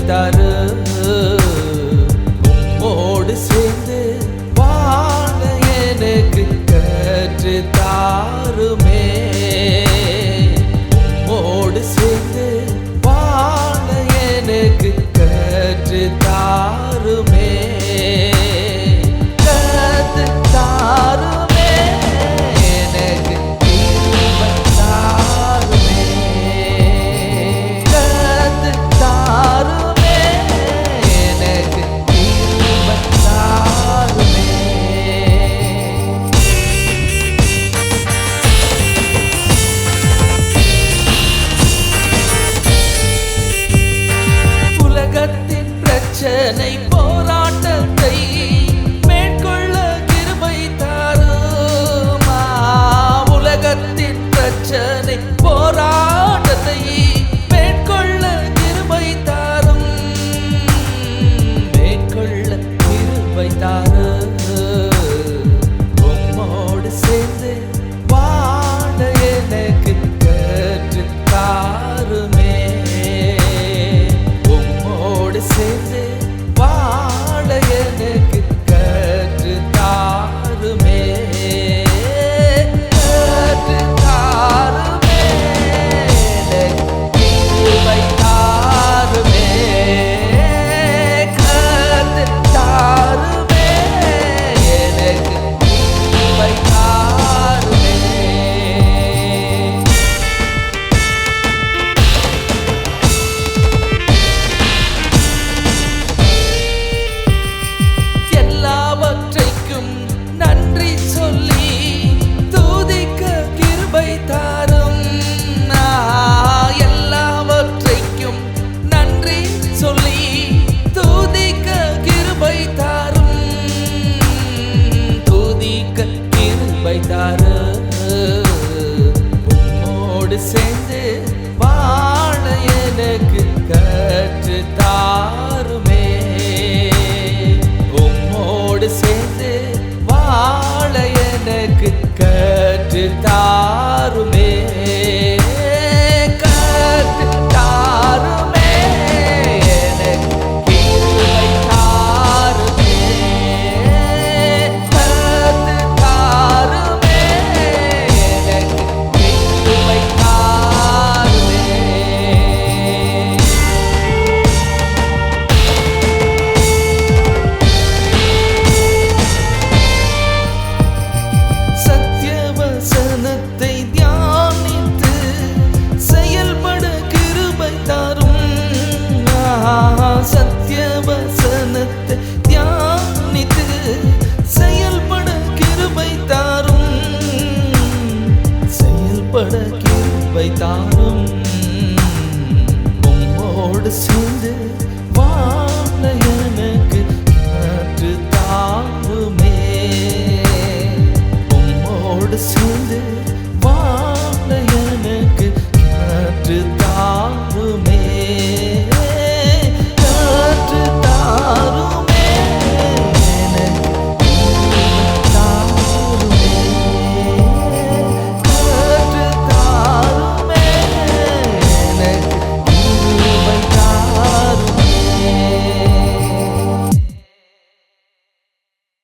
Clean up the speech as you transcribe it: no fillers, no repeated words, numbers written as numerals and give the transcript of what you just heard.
தாரு உம்மோடு சேர்ந்து வாழ எனக்கு கற்று தாருமே உம்மோடு சேர்ந்து வாழ எனக்கு கற்று தாருமே கற்று தாருமே எனக்கு கிருபை தாருமே கற்று தாருமே எனக்கு கிருபை தாருமே உலகத்தின் பிரச்சனை போராட்டத்தை மேற்கொள்ள கிருபை தாருமா உலகத்தின் பிரச்சனை போராட்டத்தை மேற்கொள்ள கிருபை தாரும் மேற்கொள்ள கிருபை தாரு உம்மோடு சேர்ந்து வாழ எனக்கு கற்று தாருமே உம்மோடு சேர்ந்து வாழ எனக்கு கற்று தாருமே கற்று தாருமே எனக்கு கிருபை தாருமே கற்று தாருமே எனக்கு கிருபை தாருமே எல்லாவற்றைக்கும் நன்றி சொல்லி துதிக்க கிருபை தாரும் எல்லாவற்றைக்கும் நன்றி சொல்லி துதிக்க கிருபை தாரும் துதிக்க கிருபை தாரு உம்மோடு சேர்ந்து வாழ எனக்கு கற்று தாருமே உம்மோடு சேர்ந்து வாழ எனக்கு கற்று தாருமே கற்று தாருமே எனக்கு கிருபை தாருமே கற்று தாருமே எனக்கு கிருபை தாருமே சத்தியவசனத்தை தியானித்து செயல்பட கிருபை தாரும் சத்தியவசனத்தை தியானித்து செயல்பட கிருபை தாரும் செயல்பட கிருபை தாரும் உம்மோடு சேர்ந்து